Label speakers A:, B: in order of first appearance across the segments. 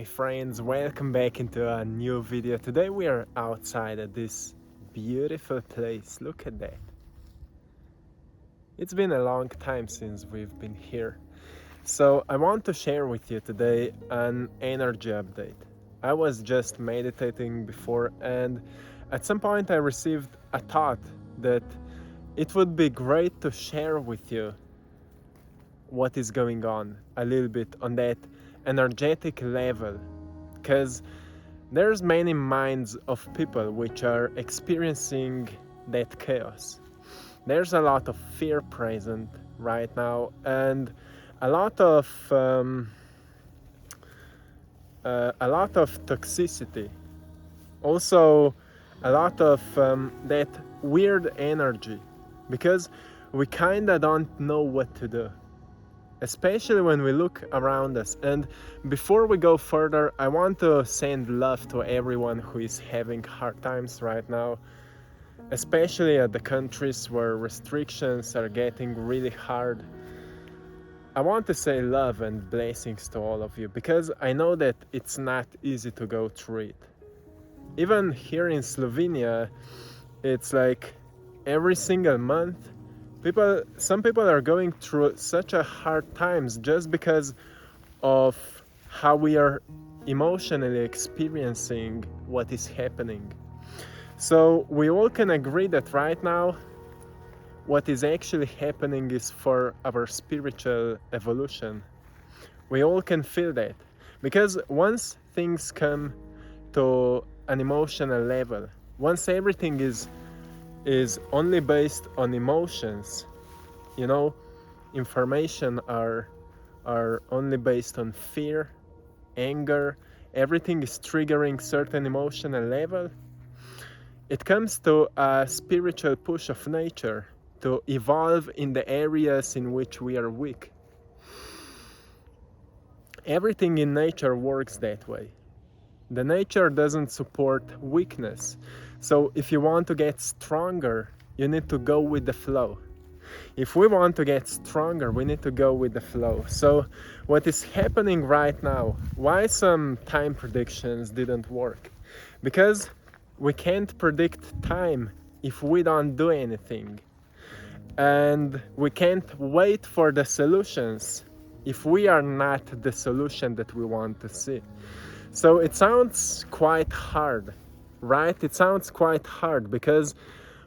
A: my friends, welcome back into a new video. Today we are outside at this beautiful place. Look at that. It's been a long time since we've been here. So I want to share with you today an energy update. I was just meditating before, and at some point I received a thought that it would be great to share with you what is going on a little bit on that energetic level, because there's many minds of people which are experiencing that chaos. There's a lot of fear present right now, and a lot of toxicity, also a lot of that weird energy, because we kinda don't know what to do, especially when we look around us. And before we go further, I want to send love to everyone who is having hard times right now, especially at the countries where restrictions are getting really hard. I want to say love and blessings to all of you, because I know that it's not easy to go through it. Even here in Slovenia, it's like every single month some people are going through such a hard times just because of how we are emotionally experiencing what is happening. So we all can agree that right now what is actually happening is for our spiritual evolution. We all can feel that, because once things come to an emotional level, once everything is only based on emotions, information are only based on fear, anger, everything is triggering certain emotional level, it comes to a spiritual push of nature to evolve in the areas in which we are weak. Everything in nature works that way. The nature doesn't support weakness. So if you want to get stronger, you need to go with the flow. If we want to get stronger, we need to go with the flow. So what is happening right now, why some time predictions didn't work? Because we can't predict time if we don't do anything. And we can't wait for the solutions if we are not the solution that we want to see. So it sounds quite hard, right? It sounds quite hard because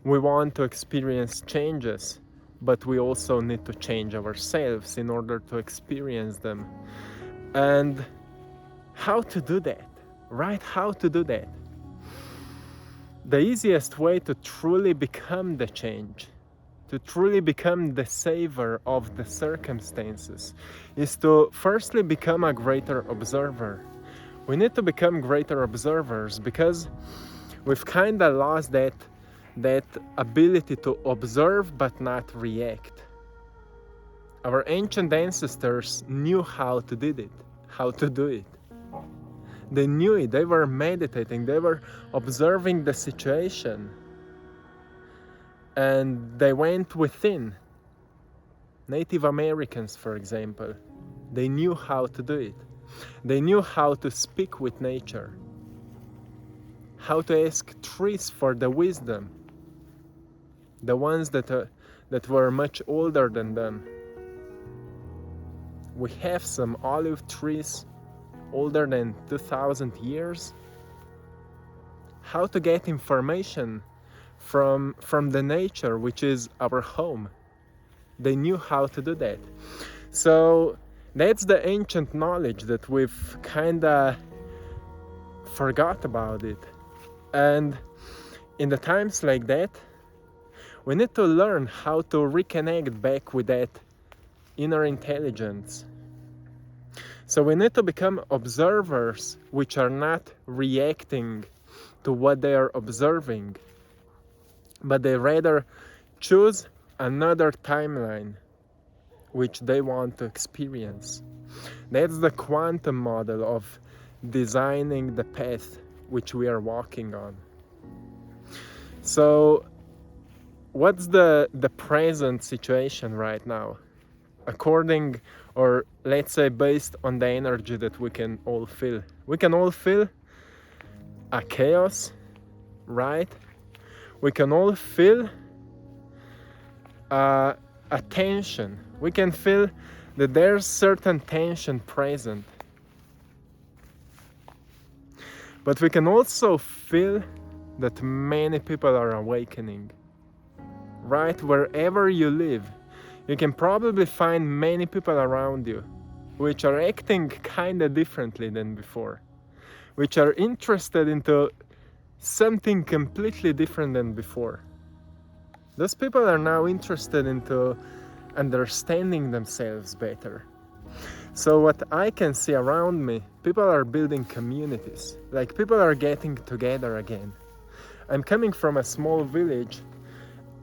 A: we want to experience changes, but we also need to change ourselves in order to experience them. And how to do that, right? How to do that? The easiest way to truly become the change, to truly become the saver of the circumstances, is to firstly become a greater observer. We need to become greater observers because we've kind of lost that ability to observe but not react. Our ancient ancestors knew how to do it. They knew it. They were meditating. They were observing the situation. And they went within. Native Americans, for example, they knew how to do it. They knew how to speak with nature, how to ask trees for the wisdom, the ones that were much older than them. We have some olive trees older than 2,000 years. How to get information from the nature, which is our home. They knew how to do that. So that's the ancient knowledge that we've kinda forgot about it. And in the times like that, we need to learn how to reconnect back with that inner intelligence. So we need to become observers which are not reacting to what they are observing, but they rather choose another timeline which they want to experience. That's the quantum model of designing the path which we are walking on. So what's the present situation right now? According or let's say based on the energy that we can all feel. We can all feel a chaos, right? We can all feel a tension. We can feel that there's certain tension present. But we can also feel that many people are awakening. Right? Wherever you live, you can probably find many people around you which are acting kind of differently than before, which are interested into something completely different than before. Those people are now interested into understanding themselves better. So what I can see around me, people are building communities, like people are getting together again. I'm coming from a small village,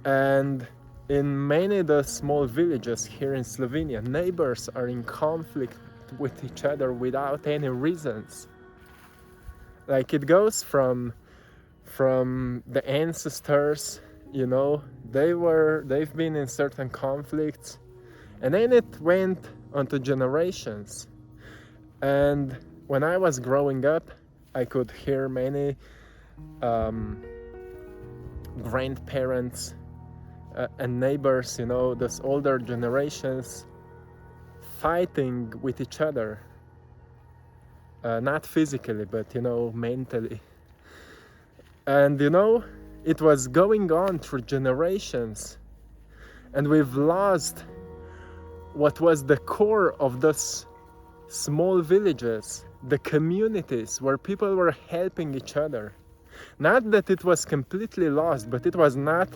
A: and in many of the small villages here in Slovenia, neighbors are in conflict with each other without any reasons. Like it goes from the ancestors, you know, they've been in certain conflicts, and then it went onto generations. And when I was growing up, I could hear many grandparents and neighbors, you know, those older generations fighting with each other, not physically, but, you know, mentally. And, you know, it was going on through generations, and we've lost what was the core of those small villages, the communities where people were helping each other. Not that it was completely lost, but it was not,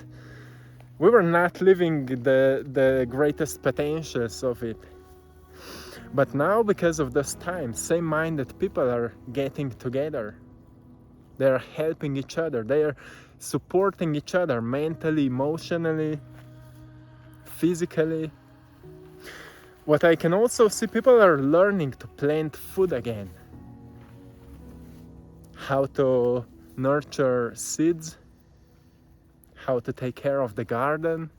A: we were not living the greatest potentials of it. But now, because of this time, same-minded people are getting together. They are helping each other. They are supporting each other mentally, emotionally, physically. What I can also see, people are learning to plant food again. How to nurture seeds, how to take care of the garden.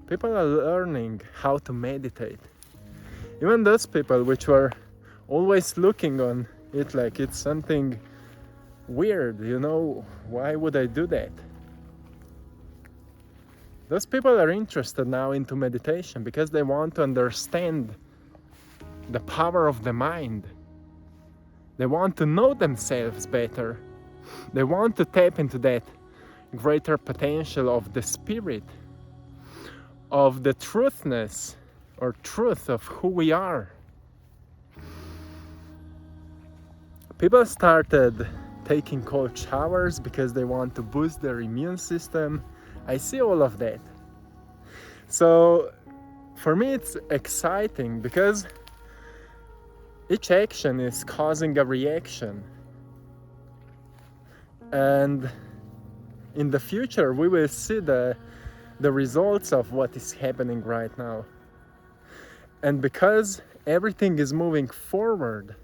A: People are learning how to meditate. Even those people which were always looking on it like it's something weird, you know, why would I do that? Those people are interested now into meditation because they want to understand the power of the mind. They want to know themselves better. They want to tap into that greater potential of the spirit, of the truthness or truth of who we are. People started taking cold showers because they want to boost their immune system. I see all of that. So for me it's exciting because each action is causing a reaction. And in the future we will see the results of what is happening right now. And because everything is moving forward,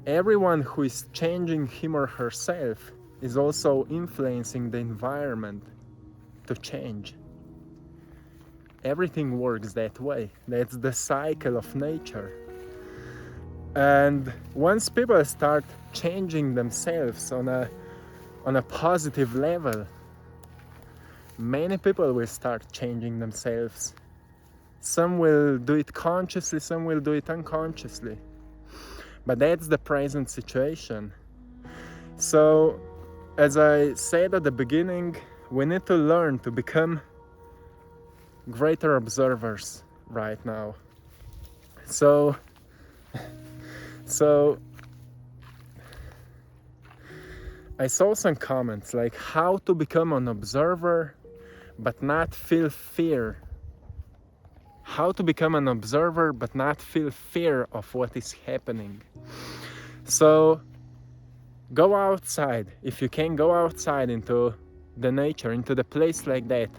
A: everyone who is changing him or herself is also influencing the environment to change. Everything works that way. That's the cycle of nature. And once people start changing themselves on a positive level, many people will start changing themselves. Some will do it consciously, some will do it unconsciously. But that's the present situation. So, as I said at the beginning, we need to learn to become greater observers right now. So I saw some comments like how to become an observer but not feel fear. How to become an observer but not feel fear of what is happening. So go outside. If you can, go outside into the nature, into the place like that,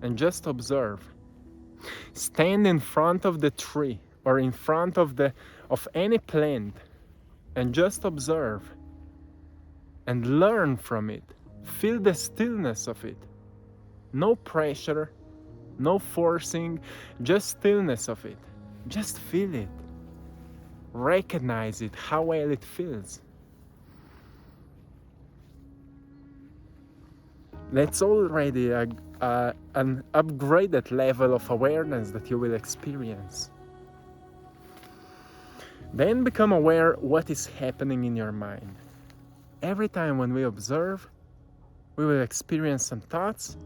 A: and just observe. Stand in front of the tree or in front of any plant and just observe and learn from it. Feel the stillness of it. No pressure, No forcing, just stillness of it. Just feel it. Recognize it, how well it feels. That's already an upgraded level of awareness that you will experience. Then become aware what is happening in your mind. Every time when we observe, we will experience some thoughts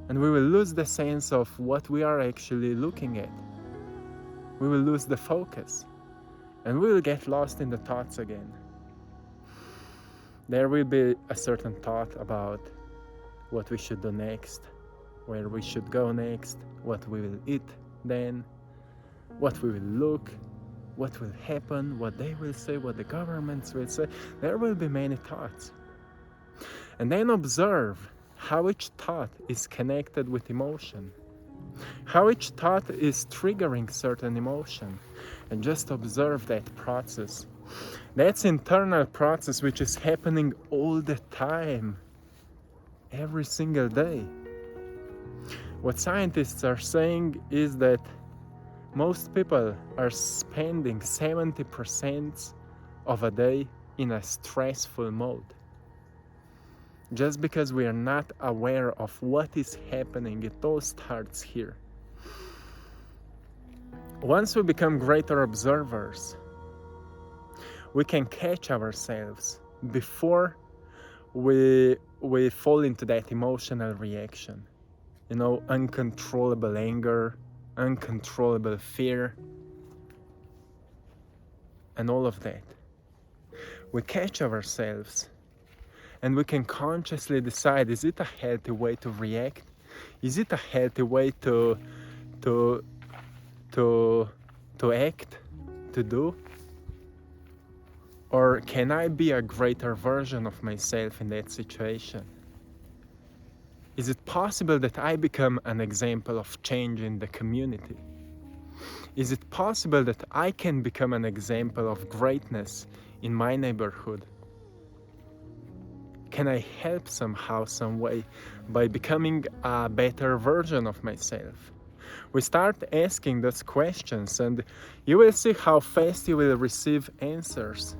A: and we will lose the sense of what we are actually looking at. We will lose the focus and we will get lost in the thoughts again. There will be a certain thought about what we should do next, where we should go next, what we will eat then, what we will look, what will happen, what they will say, what the governments will say. There will be many thoughts. And then observe how each thought is connected with emotion, how each thought is triggering certain emotion, and just observe that process. That's internal process which is happening all the time, every single day. What scientists are saying is that most people are spending 70% of a day in a stressful mode. Just because we are not aware of what is happening, it all starts here. Once we become greater observers, we can catch ourselves before we fall into that emotional reaction. Uncontrollable anger, uncontrollable fear, and all of that. We catch ourselves and we can consciously decide, is it a healthy way to react? Is it a healthy way to act, to do? Or can I be a greater version of myself in that situation? Is it possible that I become an example of change in the community? Is it possible that I can become an example of greatness in my neighborhood? Can I help somehow, some way, by becoming a better version of myself? We start asking those questions and you will see how fast you will receive answers.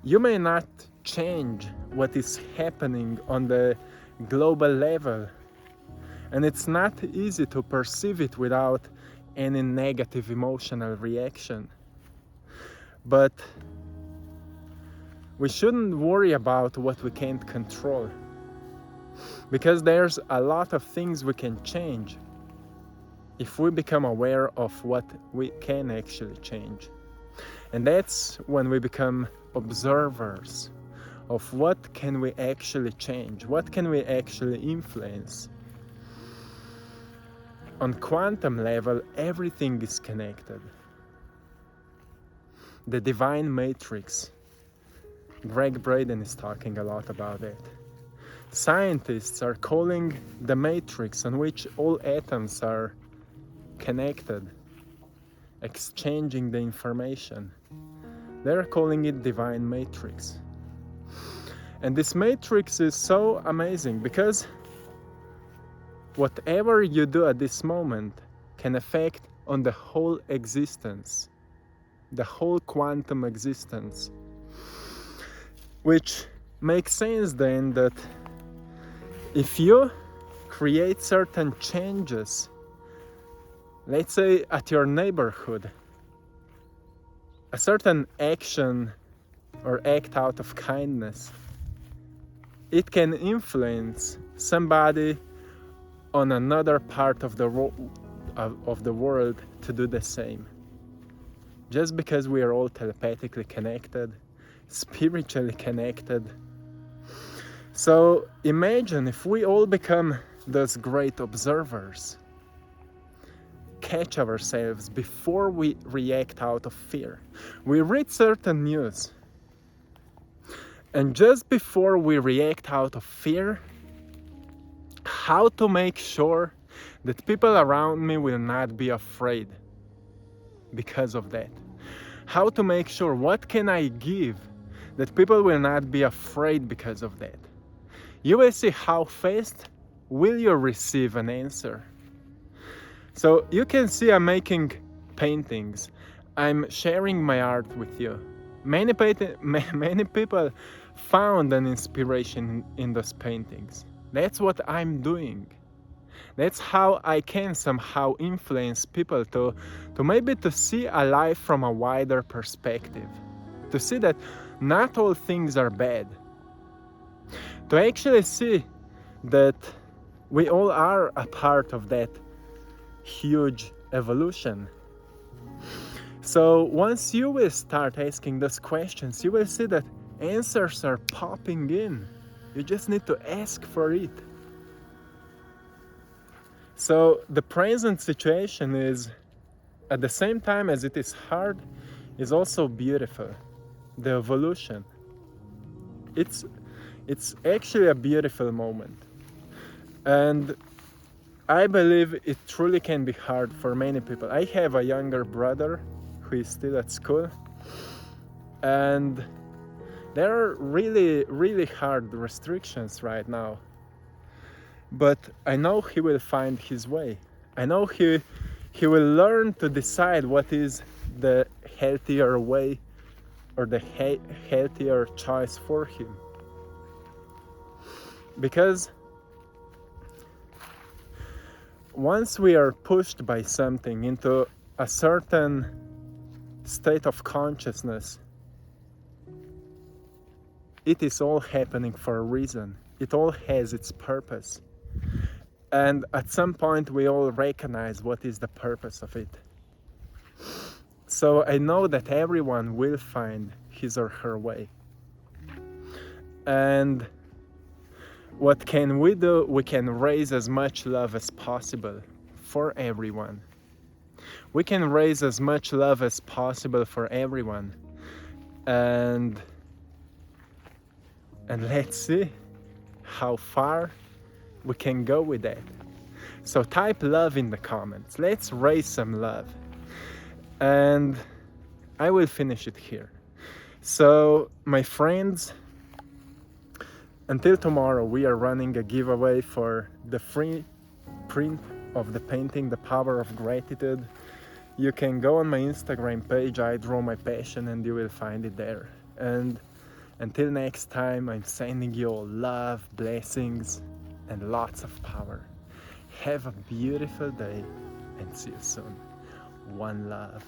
A: You may not change what is happening on the global level, and it's not easy to perceive it without any negative emotional reaction. But we shouldn't worry about what we can't control, because there's a lot of things we can change if we become aware of what we can actually change. And that's when we become observers of what can we actually change, what can we actually influence. On quantum level, everything is connected. The divine matrix. Greg Braden is talking a lot about it. Scientists are calling the matrix on which all atoms are connected, exchanging the information. They're calling it divine matrix. And this matrix is so amazing because whatever you do at this moment can affect on the whole existence, the whole quantum existence. Which makes sense then that if you create certain changes, let's say at your neighborhood, a certain action or act out of kindness, it can influence somebody on another part of the world to do the same. Just because we are all telepathically connected, spiritually connected. So imagine if we all become those great observers, catch ourselves before we react out of fear. We read certain news, and just before we react out of fear, how to make sure that people around me will not be afraid because of that. How to make sure, what can I give that people will not be afraid because of that. You will see how fast will you receive an answer? So you can see I'm making paintings. I'm sharing my art with you. Many people found an inspiration in those paintings. That's what I'm doing. That's how I can somehow influence people to maybe to see a life from a wider perspective. To see that not all things are bad. To actually see that we all are a part of that huge evolution. So once you will start asking those questions, you will see that answers are popping in. You just need to ask for it. So the present situation is, at the same time as it is hard, is also beautiful. The evolution. It's actually a beautiful moment. And I believe it truly can be hard for many people. I have a younger brother who is still at school, and there are really, really hard restrictions right now. But I know he will find his way. I know he will learn to decide what is the healthier way or the healthier choice for him. Because once we are pushed by something into a certain state of consciousness, it is all happening for a reason. It all has its purpose. And at some point we all recognize what is the purpose of it. So I know that everyone will find his or her way. And what can we do? We can raise as much love as possible for everyone. We can raise as much love as possible for everyone. And let's see how far we can go with that. So type love in the comments. Let's raise some love. And I will finish it here. So my friends, until tomorrow we are running a giveaway for the free print of the painting The Power of Gratitude. You can go on my Instagram page, I Draw My Passion, and you will find it there. And until next time, I'm sending you all love, blessings, and lots of power. Have a beautiful day and see you soon. One love.